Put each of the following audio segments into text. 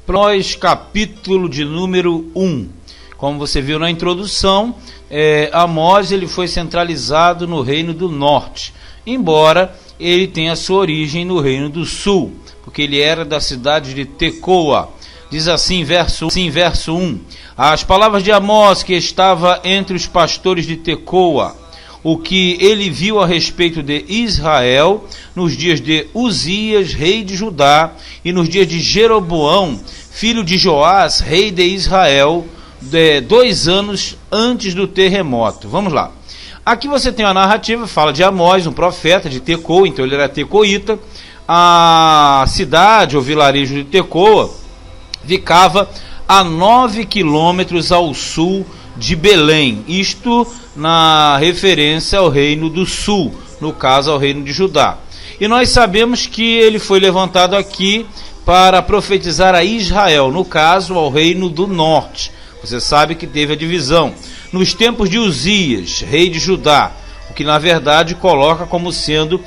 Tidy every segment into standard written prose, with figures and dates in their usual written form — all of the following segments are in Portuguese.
Nós, capítulo de número 1. Como você viu na introdução, Amós ele foi centralizado no reino do norte, embora ele tenha sua origem no reino do sul, porque ele era da cidade de Tecoa. Diz assim, verso 1, as palavras de Amós, que estava entre os pastores de Tecoa, o que ele viu a respeito de Israel nos dias de Uzias, rei de Judá, e nos dias de Jeroboão, filho de Joás, rei de Israel, 2 anos antes do terremoto. Vamos lá. Aqui você tem a narrativa, fala de Amós, um profeta de Tecoa, então ele era tecoíta. A cidade ou vilarejo de Tecoa ficava a 9 quilômetros ao sul de Belém, isto na referência ao reino do sul, no caso ao reino de Judá. E nós sabemos que ele foi levantado aqui para profetizar a Israel, no caso ao reino do norte. Você sabe que teve a divisão nos tempos de Uzias, rei de Judá, o que na verdade coloca como sendo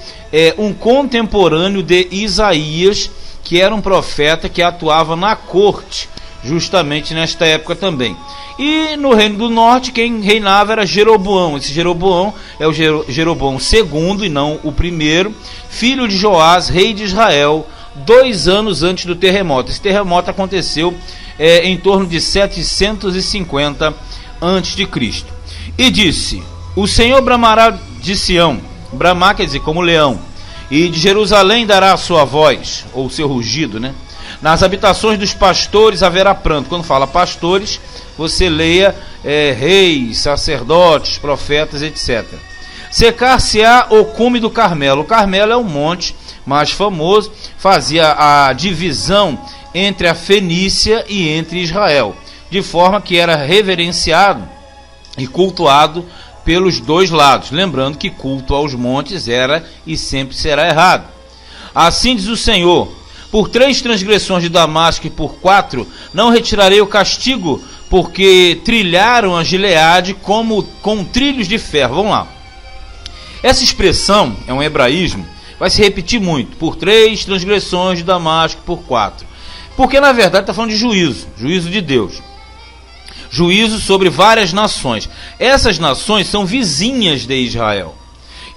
um contemporâneo de Isaías, que era um profeta que atuava na corte, justamente nesta época também. E no reino do norte, quem reinava era Jeroboão. Esse Jeroboão é o Jeroboão II e não o primeiro, filho de Joás, rei de Israel, 2 anos antes do terremoto. Esse terremoto aconteceu em torno de 750 a.C. E disse, o Senhor bramará de Sião, bramar quer dizer como leão, e de Jerusalém dará a sua voz, ou seu rugido, né? Nas habitações dos pastores haverá pranto. Quando fala pastores, você leia reis, sacerdotes, profetas, etc. Secar-se-á o cume do Carmelo. O Carmelo é um monte mais famoso, fazia a divisão entre a Fenícia e entre Israel, de forma que era reverenciado e cultuado pelos dois lados. Lembrando que culto aos montes era e sempre será errado. Assim diz o Senhor, por 3 transgressões de Damasco e por 4 não retirarei o castigo, porque trilharam a Gileade como com trilhos de ferro. Vamos lá. Essa expressão é um hebraísmo, vai se repetir muito. Por 3 transgressões de Damasco e por 4. Porque na verdade está falando de juízo de Deus. Juízo sobre várias nações. Essas nações são vizinhas de Israel.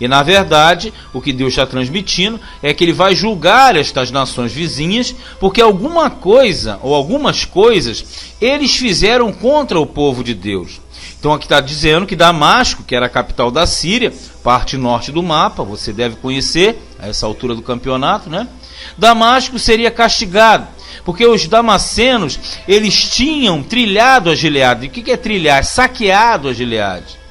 E na verdade, o que Deus está transmitindo é que ele vai julgar estas nações vizinhas, porque alguma coisa, ou algumas coisas, eles fizeram contra o povo de Deus. Então aqui está dizendo que Damasco, que era a capital da Síria, parte norte do mapa, você deve conhecer, a essa altura do campeonato, né? Damasco seria castigado, porque os damascenos, eles tinham trilhado a Gileade. O que é trilhar? Saqueado a Gileade.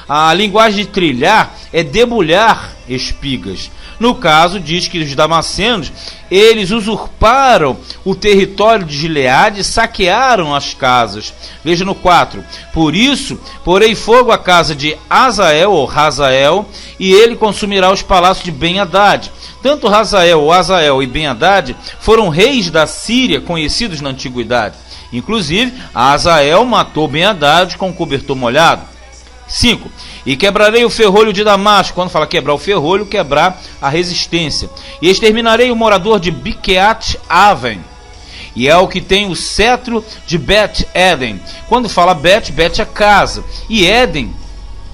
A linguagem de trilhar é debulhar espigas. No caso, diz que os damascenos, eles usurparam o território de Gileade e saquearam as casas. Veja no 4. Por isso, porei fogo à casa de Azael, ou Razael, e ele consumirá os palácios de Ben-Hadad. Tanto Razael, ou Azael e Ben-Hadad foram reis da Síria conhecidos na antiguidade. Inclusive, Azael matou Ben-Hadad com um cobertor molhado. 5. E quebrarei o ferrolho de Damasco. Quando fala quebrar o ferrolho, quebrar a resistência. E exterminarei o morador de Biqueat Aven. E é o que tem o cetro de Bet-Eden. Quando fala Bet é casa. E Éden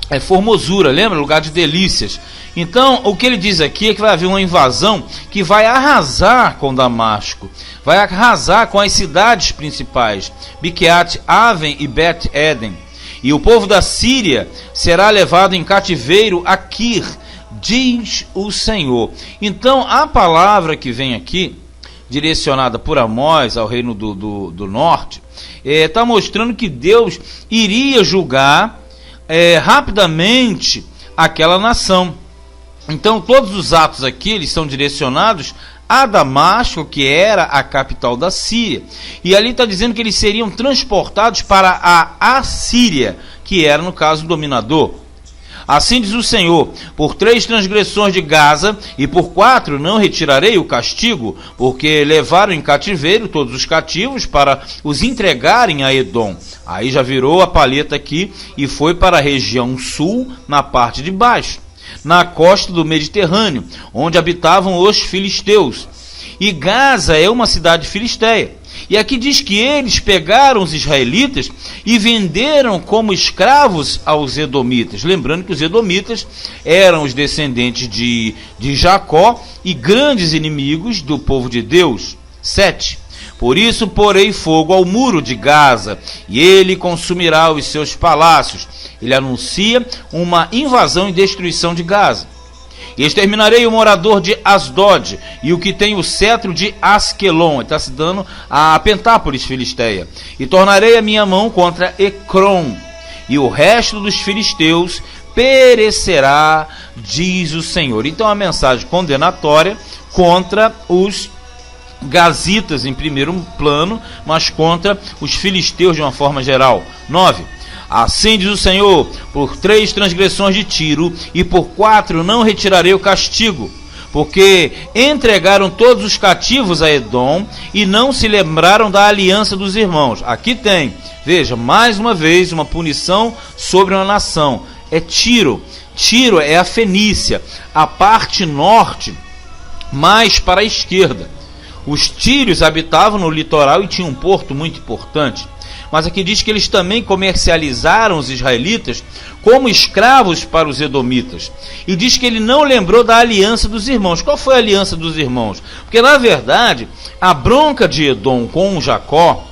é formosura, lembra? Lugar de delícias. Então, o que ele diz aqui é que vai haver uma invasão que vai arrasar com Damasco. Vai arrasar com as cidades principais. Biqueat Aven e Bet-Eden. E o povo da Síria será levado em cativeiro a Kir, diz o Senhor. Então, a palavra que vem aqui, direcionada por Amós ao reino do norte, está mostrando que Deus iria julgar rapidamente aquela nação. Então, todos os atos aqui, eles são direcionados a Damasco, que era a capital da Síria. E ali está dizendo que eles seriam transportados para a Assíria, que era, no caso, o dominador. Assim diz o Senhor, por 3 transgressões de Gaza e por 4 não retirarei o castigo, porque levaram em cativeiro todos os cativos para os entregarem a Edom. Aí já virou a palheta aqui e foi para a região sul, na parte de baixo, na costa do Mediterrâneo, onde habitavam os filisteus. E Gaza é uma cidade filisteia. E aqui diz que eles pegaram os israelitas e venderam como escravos aos edomitas. Lembrando que os edomitas eram os descendentes de Jacó e grandes inimigos do povo de Deus. 7. Por isso porei fogo ao muro de Gaza, e ele consumirá os seus palácios. Ele anuncia uma invasão e destruição de Gaza. E exterminarei o morador de Asdod e o que tem o cetro de Asquelon. Ele está se dando a Pentápolis filisteia. E tornarei a minha mão contra Ecrom, e o resto dos filisteus perecerá, diz o Senhor. Então a mensagem condenatória contra os gazitas em primeiro plano, mas contra os filisteus de uma forma geral. 9. Assim diz o Senhor: por 3 transgressões de Tiro e por 4 não retirarei o castigo, porque entregaram todos os cativos a Edom e não se lembraram da aliança dos irmãos. Aqui tem, veja, mais uma vez uma punição sobre uma nação. É Tiro. Tiro é a Fenícia, a parte norte, mais para a esquerda. Os tírios habitavam no litoral e tinham um porto muito importante. Mas aqui diz que eles também comercializaram os israelitas como escravos para os edomitas. E diz que ele não lembrou da aliança dos irmãos. Qual foi a aliança dos irmãos? Porque, na verdade, a bronca de Edom com Jacó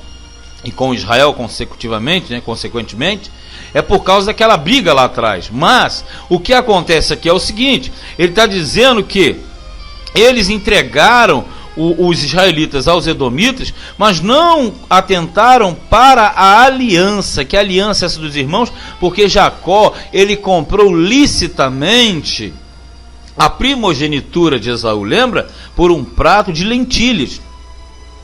e com Israel consequentemente, é por causa daquela briga lá atrás. Mas o que acontece aqui é o seguinte: ele está dizendo que eles entregaram os israelitas aos edomitas, mas não atentaram para a aliança. Que aliança é essa dos irmãos? Porque Jacó, ele comprou licitamente a primogenitura de Esaú, lembra? Por um prato de lentilhas.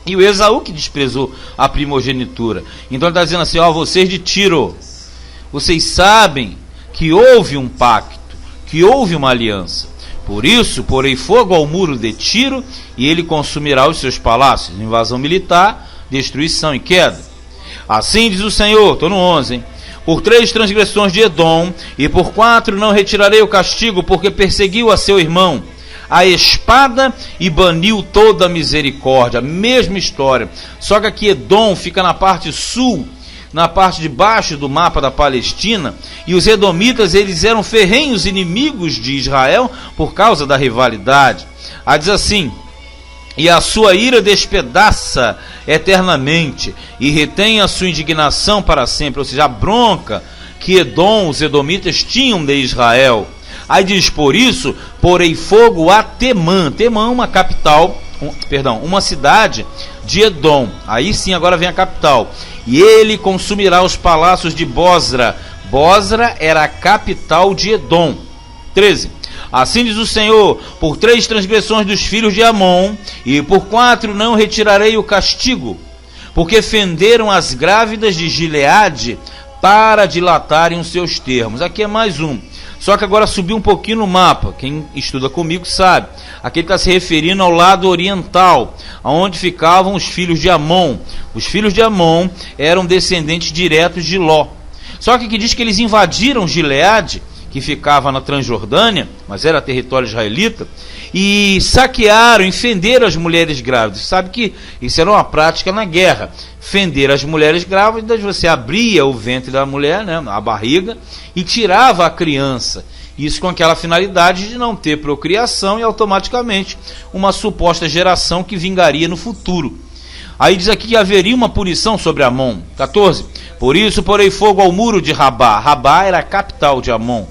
E o Esaú que desprezou a primogenitura. Então ele está dizendo assim: ó, vocês de Tiro, vocês sabem que houve um pacto, que houve uma aliança. Por isso, porei fogo ao muro de Tiro, e ele consumirá os seus palácios. Invasão militar, destruição e queda. Assim diz o Senhor, estou no 11, hein? Por 3 transgressões de Edom, e por 4 não retirarei o castigo, porque perseguiu a seu irmão, a espada, e baniu toda a misericórdia. Mesma história, só que aqui Edom fica na parte sul, na parte de baixo do mapa da Palestina, e os edomitas, eles eram ferrenhos inimigos de Israel por causa da rivalidade. Aí diz assim: e a sua ira despedaça eternamente, e retém a sua indignação para sempre. Ou seja, a bronca que Edom, os edomitas, tinham de Israel. Aí diz: por isso porei fogo a Temã. Temã, uma capital, uma cidade de Edom. Aí sim, agora vem a capital. E ele consumirá os palácios de Bosra. Bosra era a capital de Edom. 13. Assim diz o Senhor: por 3 transgressões dos filhos de Amon, e por 4 não retirarei o castigo, porque fenderam as grávidas de Gileade para dilatarem os seus termos. Aqui é mais um. Só que agora subiu um pouquinho no mapa. Quem estuda comigo sabe. Aqui ele está se referindo ao lado oriental, onde ficavam os filhos de Amon. Os filhos de Amon eram descendentes diretos de Ló. Só que aqui diz que eles invadiram Gileade, que ficava na Transjordânia, mas era território israelita, e saquearam e fenderam as mulheres grávidas. Sabe que isso era uma prática na guerra. Fender as mulheres grávidas, você abria o ventre da mulher, né, a barriga, e tirava a criança. Isso com aquela finalidade de não ter procriação e automaticamente uma suposta geração que vingaria no futuro. Aí diz aqui que haveria uma punição sobre Amon. 14. Por isso porei fogo ao muro de Rabá. Rabá era a capital de Amon.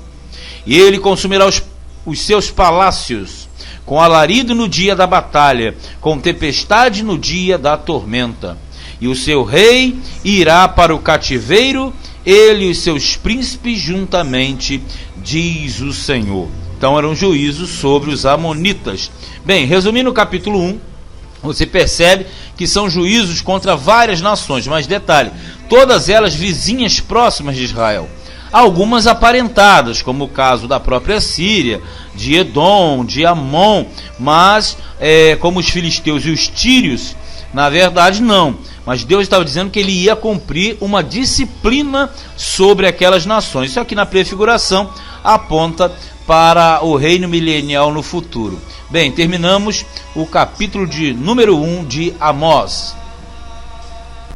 E ele consumirá os seus palácios, com alarido no dia da batalha, com tempestade no dia da tormenta. E o seu rei irá para o cativeiro, ele e os seus príncipes juntamente, diz o Senhor. Então era um juízo sobre os amonitas. Bem, resumindo o capítulo 1, você percebe que são juízos contra várias nações, mas detalhe, todas elas vizinhas próximas de Israel. Algumas aparentadas, como o caso da própria Síria, de Edom, de Amon, mas como os filisteus e os tírios, na verdade não. Mas Deus estava dizendo que ele ia cumprir uma disciplina sobre aquelas nações. Isso aqui na prefiguração aponta para o reino milenial no futuro. Bem, terminamos o capítulo de número 1 de Amós.